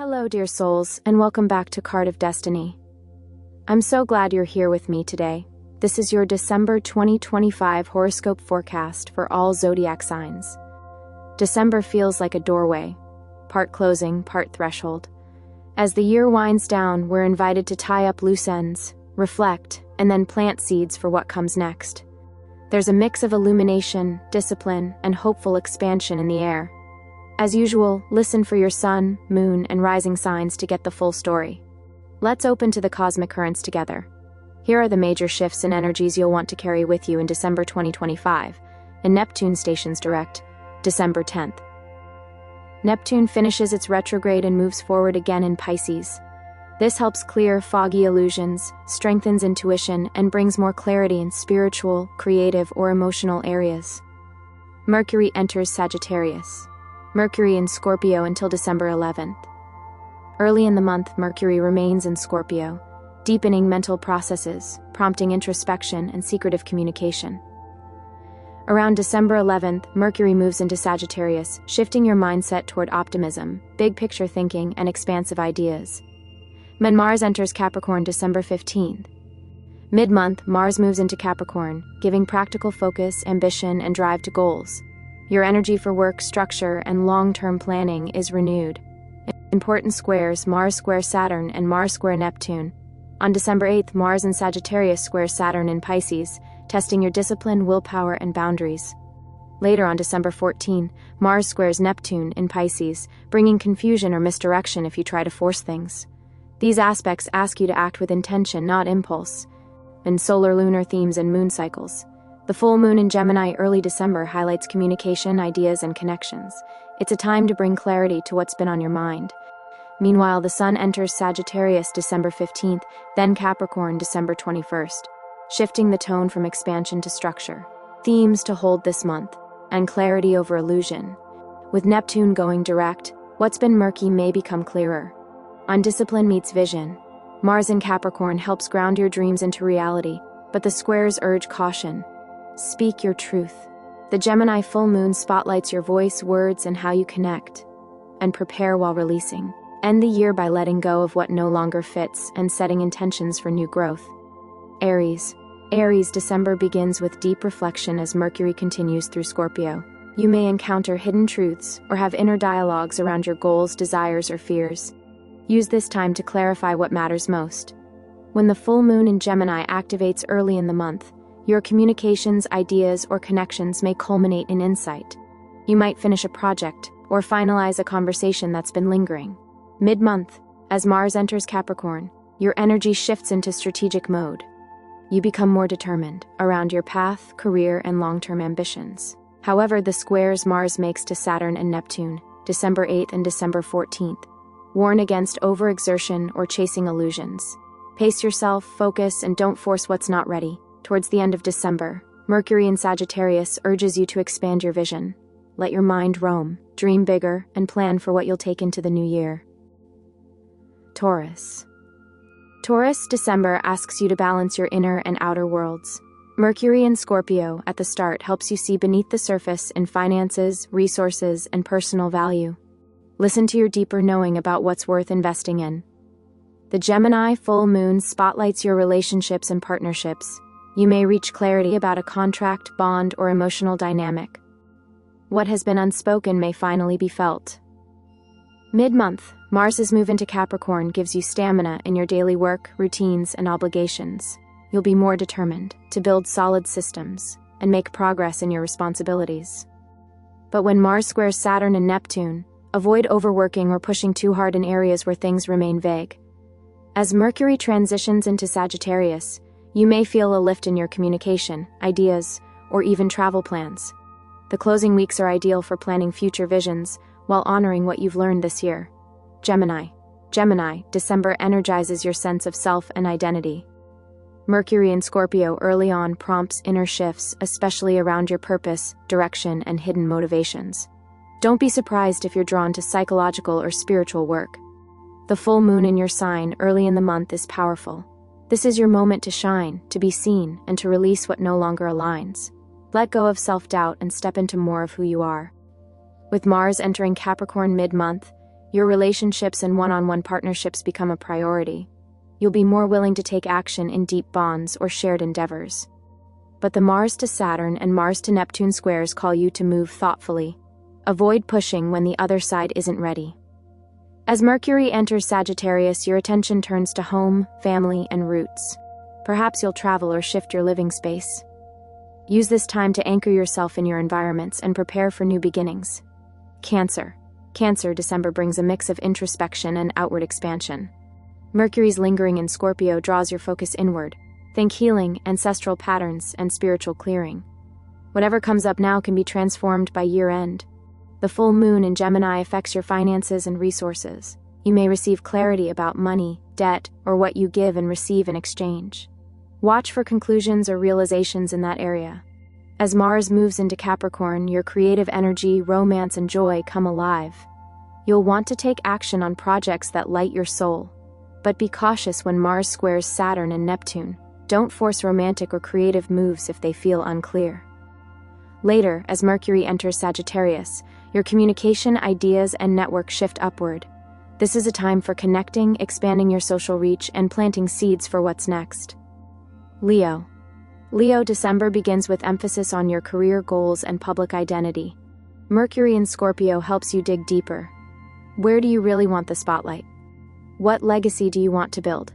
Hello, dear souls, and welcome back to Card of Destiny. I'm so glad you're here with me today. This is your December 2025 horoscope forecast for all zodiac signs. December feels like a doorway, part closing, part threshold. As the year winds down, we're invited to tie up loose ends, reflect, and then plant seeds for what comes next. There's a mix of illumination, discipline, and hopeful expansion in the air. As usual, listen for your sun, moon, and rising signs to get the full story. Let's open to the cosmic currents together. Here are the major shifts and energies you'll want to carry with you in December 2025, and Neptune stations direct, December 10th. Neptune finishes its retrograde and moves forward again in Pisces. This helps clear foggy illusions, strengthens intuition, and brings more clarity in spiritual, creative, or emotional areas. Mercury enters Sagittarius. Mercury in Scorpio until December 11th. Early in the month, Mercury remains in Scorpio, deepening mental processes, prompting introspection and secretive communication. Around December 11th, Mercury moves into Sagittarius, shifting your mindset toward optimism, big-picture thinking, and expansive ideas. Then Mars enters Capricorn December 15th. Mid-month, Mars moves into Capricorn, giving practical focus, ambition, and drive to goals. Your energy for work, structure, and long-term planning is renewed. Important squares: Mars square Saturn and Mars square Neptune. On December 8th, Mars in Sagittarius squares Saturn in Pisces, testing your discipline, willpower, and boundaries. Later on December 14th, Mars squares Neptune in Pisces, bringing confusion or misdirection if you try to force things. These aspects ask you to act with intention, not impulse. And solar-lunar themes and moon cycles. The full moon in Gemini early December highlights communication, ideas, and connections. It's a time to bring clarity to what's been on your mind. Meanwhile, the sun enters Sagittarius December 15th, then Capricorn December 21st, shifting the tone from expansion to structure. Themes to hold this month, and clarity over illusion. With Neptune going direct, what's been murky may become clearer. On discipline meets vision. Mars in Capricorn helps ground your dreams into reality, but the squares urge caution. Speak your truth. The Gemini Full Moon spotlights your voice, words, and how you connect. And prepare while releasing. End the year by letting go of what no longer fits and setting intentions for new growth. Aries. Aries December begins with deep reflection as Mercury continues through Scorpio. You may encounter hidden truths or have inner dialogues around your goals, desires, or fears. Use this time to clarify what matters most. When the full moon in Gemini activates early in the month, your communications, ideas, or connections may culminate in insight. You might finish a project or finalize a conversation that's been lingering. Mid-month, as Mars enters Capricorn, your energy shifts into strategic mode. You become more determined around your path, career, and long-term ambitions. However, the squares Mars makes to Saturn and Neptune, December 8th and December 14th, warn against overexertion or chasing illusions. Pace yourself, focus, and don't force what's not ready. Towards the end of December, Mercury in Sagittarius urges you to expand your vision. Let your mind roam, dream bigger, and plan for what you'll take into the new year. Taurus. Taurus December asks you to balance your inner and outer worlds. Mercury in Scorpio at the start helps you see beneath the surface in finances, resources, and personal value. Listen to your deeper knowing about what's worth investing in. The Gemini Full Moon spotlights your relationships and partnerships. You may reach clarity about a contract, bond, or emotional dynamic. What has been unspoken may finally be felt. Mid-month, Mars's move into Capricorn gives you stamina in your daily work, routines, and obligations. You'll be more determined to build solid systems and make progress in your responsibilities. But when Mars squares Saturn and Neptune, avoid overworking or pushing too hard in areas where things remain vague. As Mercury transitions into Sagittarius, you may feel a lift in your communication, ideas, or even travel plans. The closing weeks are ideal for planning future visions while honoring what you've learned this year. Gemini. December energizes your sense of self and identity. Mercury in Scorpio early on prompts inner shifts, especially around your purpose, direction, and hidden motivations. Don't be surprised if you're drawn to psychological or spiritual work. The full moon in your sign early in the month is powerful. This is your moment to shine, to be seen, and to release what no longer aligns. Let go of self-doubt and step into more of who you are. With Mars entering Capricorn mid-month, Your relationships and one-on-one partnerships become a priority. You'll be more willing to take action in deep bonds or shared endeavors. But the Mars to Saturn and Mars to Neptune squares call you to move thoughtfully. Avoid pushing when the other side isn't ready. As Mercury enters Sagittarius, your attention turns to home, family, and roots. Perhaps you'll travel or shift your living space. Use this time to anchor yourself in your environments and prepare for new beginnings. Cancer. December brings a mix of introspection and outward expansion. Mercury's lingering in Scorpio draws your focus inward. Think healing, ancestral patterns, and spiritual clearing. Whatever comes up now can be transformed by year-end. The full moon in Gemini affects your finances and resources. You may receive clarity about money, debt, or what you give and receive in exchange. Watch for conclusions or realizations in that area. As Mars moves into Capricorn, your creative energy, romance, and joy come alive. You'll want to take action on projects that light your soul. But be cautious when Mars squares Saturn and Neptune. Don't force romantic or creative moves if they feel unclear. Later, as Mercury enters Sagittarius, your communication, ideas, and network shift upward. This is a time for connecting, expanding your social reach, and planting seeds for what's next. Leo. December begins with emphasis on your career goals and public identity. Mercury in Scorpio helps you dig deeper. Where do you really want the spotlight? What legacy do you want to build?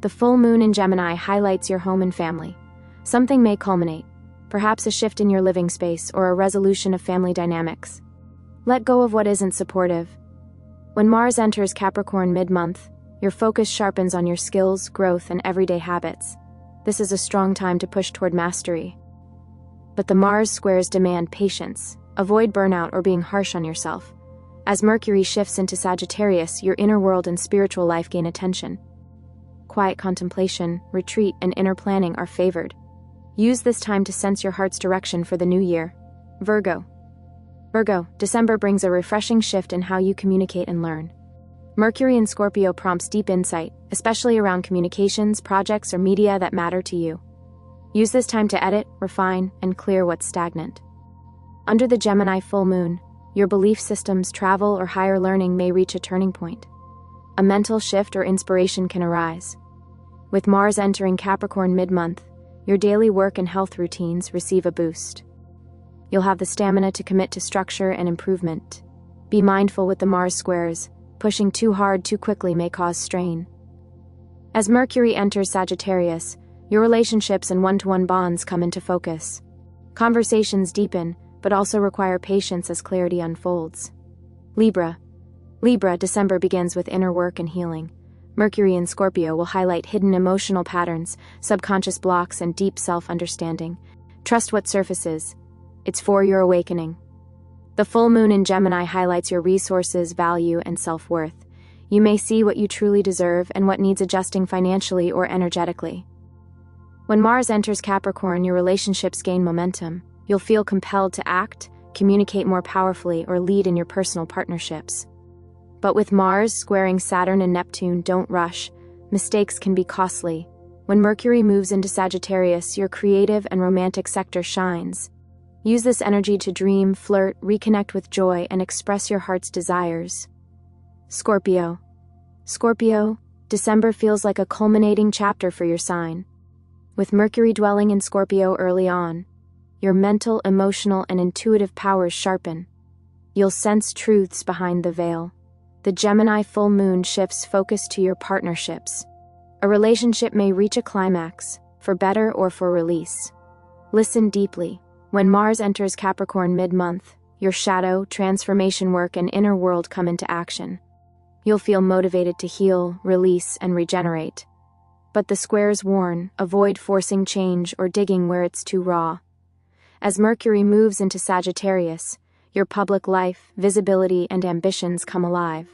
The full moon in Gemini highlights your home and family. Something may culminate, perhaps a shift in your living space or a resolution of family dynamics. Let go of what isn't supportive. When Mars enters Capricorn mid-month, your focus sharpens on your skills, growth, and everyday habits. This is a strong time to push toward mastery. But the Mars squares demand patience. Avoid burnout or being harsh on yourself. As Mercury shifts into Sagittarius, your inner world and spiritual life gain attention. Quiet contemplation, retreat, and inner planning are favored. Use this time to sense your heart's direction for the new year. Virgo. December brings a refreshing shift in how you communicate and learn. Mercury in Scorpio prompts deep insight, especially around communications, projects, or media that matter to you. Use this time to edit, refine, and clear what's stagnant. Under the Gemini full moon, your belief systems, travel, or higher learning may reach a turning point. A mental shift or inspiration can arise. With Mars entering Capricorn mid-month, your daily work and health routines receive a boost. You'll have the stamina to commit to structure and improvement. Be mindful with the Mars squares. Pushing too hard too quickly may cause strain. As Mercury enters Sagittarius, your relationships and one-to-one bonds come into focus. Conversations deepen, but also require patience as clarity unfolds. Libra. December begins with inner work and healing. Mercury in Scorpio will highlight hidden emotional patterns, subconscious blocks, and deep self-understanding. Trust what surfaces. It's for your awakening. The full moon in Gemini highlights your resources, value, and self-worth. You may see what you truly deserve and what needs adjusting financially or energetically. When Mars enters Capricorn, your relationships gain momentum. You'll feel compelled to act, communicate more powerfully, or lead in your personal partnerships. But with Mars squaring Saturn and Neptune, don't rush. Mistakes can be costly. When Mercury moves into Sagittarius, your creative and romantic sector shines. Use this energy to dream, flirt, reconnect with joy, and express your heart's desires. Scorpio. December feels like a culminating chapter for your sign. With Mercury dwelling in Scorpio early on, your mental, emotional, and intuitive powers sharpen. You'll sense truths behind the veil. The Gemini full moon shifts focus to your partnerships. A relationship may reach a climax, for better or for release. Listen deeply. When Mars enters Capricorn mid-month, your shadow, transformation work, and inner world come into action. You'll feel motivated to heal, release, and regenerate. But the squares warn, avoid forcing change or digging where it's too raw. As Mercury moves into Sagittarius, your public life, visibility, and ambitions come alive.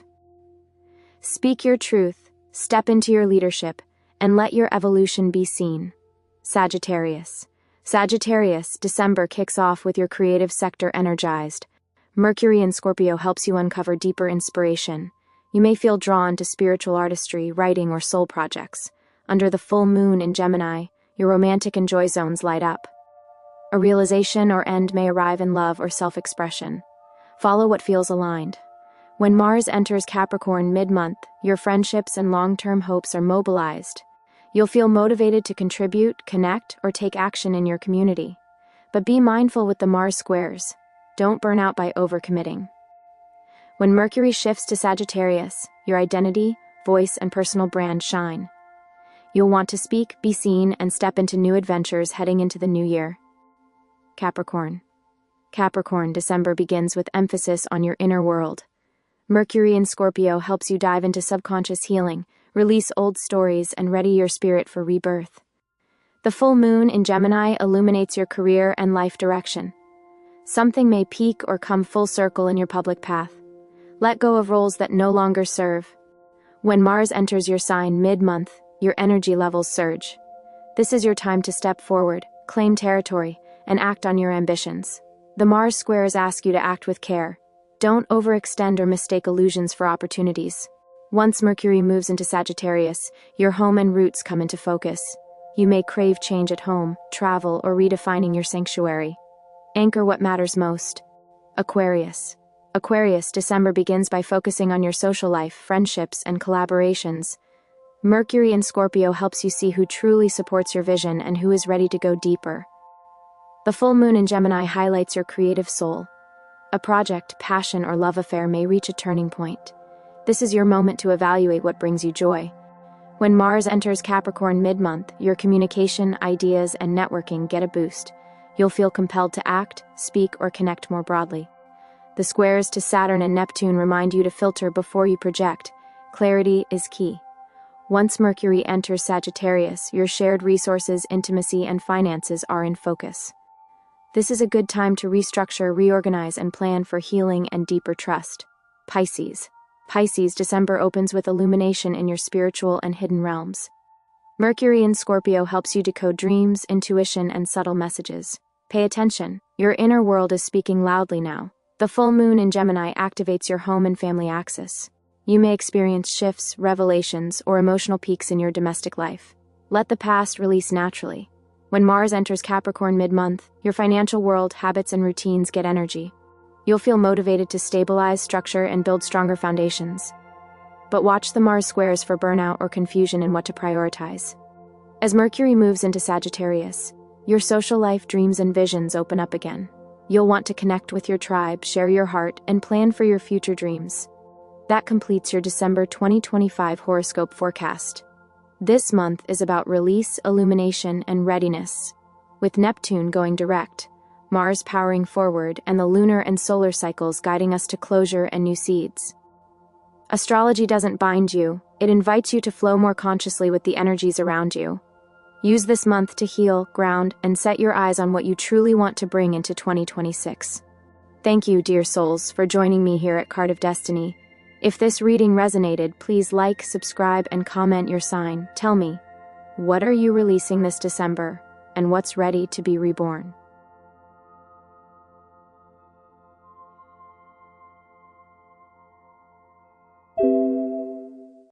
Speak your truth, step into your leadership, and let your evolution be seen. Sagittarius, December kicks off with your creative sector energized. Mercury in Scorpio helps you uncover deeper inspiration. You may feel drawn to spiritual artistry, writing, or soul projects. Under the full moon in Gemini, your romantic and joy zones light up. A realization or end may arrive in love or self-expression. Follow what feels aligned. When Mars enters Capricorn mid-month, your friendships and long-term hopes are mobilized. You'll feel motivated to contribute, connect, or take action in your community. But be mindful with the Mars squares. Don't burn out by overcommitting. When Mercury shifts to Sagittarius, your identity, voice, and personal brand shine. You'll want to speak, be seen, and step into new adventures heading into the new year. Capricorn. Capricorn, December begins with emphasis on your inner world. Mercury in Scorpio helps you dive into subconscious healing, release old stories, and ready your spirit for rebirth. The full moon in Gemini illuminates your career and life direction. Something may peak or come full circle in your public path. Let go of roles that no longer serve. When Mars enters your sign mid-month, your energy levels surge. This is your time to step forward, claim territory, and act on your ambitions. The Mars squares ask you to act with care. Don't overextend or mistake illusions for opportunities. Once Mercury moves into Sagittarius, your home and roots come into focus. You may crave change at home, travel, or redefining your sanctuary. Anchor what matters most. Aquarius. Aquarius, December begins by focusing on your social life, friendships, and collaborations. Mercury in Scorpio helps you see who truly supports your vision and who is ready to go deeper. The full moon in Gemini highlights your creative soul. A project, passion, or love affair may reach a turning point. This is your moment to evaluate what brings you joy. When Mars enters Capricorn mid-month, your communication, ideas, and networking get a boost. You'll feel compelled to act, speak, or connect more broadly. The squares to Saturn and Neptune remind you to filter before you project. Clarity is key. Once Mercury enters Sagittarius, your shared resources, intimacy, and finances are in focus. This is a good time to restructure, reorganize, and plan for healing and deeper trust. Pisces. Pisces, December opens with illumination in your spiritual and hidden realms. Mercury in Scorpio helps you decode dreams, intuition, and subtle messages. Pay attention. Your inner world is speaking loudly now. The full moon in Gemini activates your home and family axis. You may experience shifts, revelations, or emotional peaks in your domestic life. Let the past release naturally. When Mars enters Capricorn mid-month, your financial world, habits, and routines get energy. You'll feel motivated to stabilize, structure, and build stronger foundations. But watch the Mars squares for burnout or confusion in what to prioritize. As Mercury moves into Sagittarius, your social life, dreams, and visions open up again. You'll want to connect with your tribe, share your heart, and plan for your future dreams. That completes your December 2025 horoscope forecast. This month is about release, illumination, and readiness. With Neptune going direct, Mars powering forward, and the lunar and solar cycles guiding us to closure and new seeds. Astrology doesn't bind you, it invites you to flow more consciously with the energies around you. Use this month to heal, ground, and set your eyes on what you truly want to bring into 2026. Thank you, dear souls, for joining me here at Card of Destiny. If this reading resonated, please like, subscribe, and comment your sign. Tell me, what are you releasing this December, and what's ready to be reborn?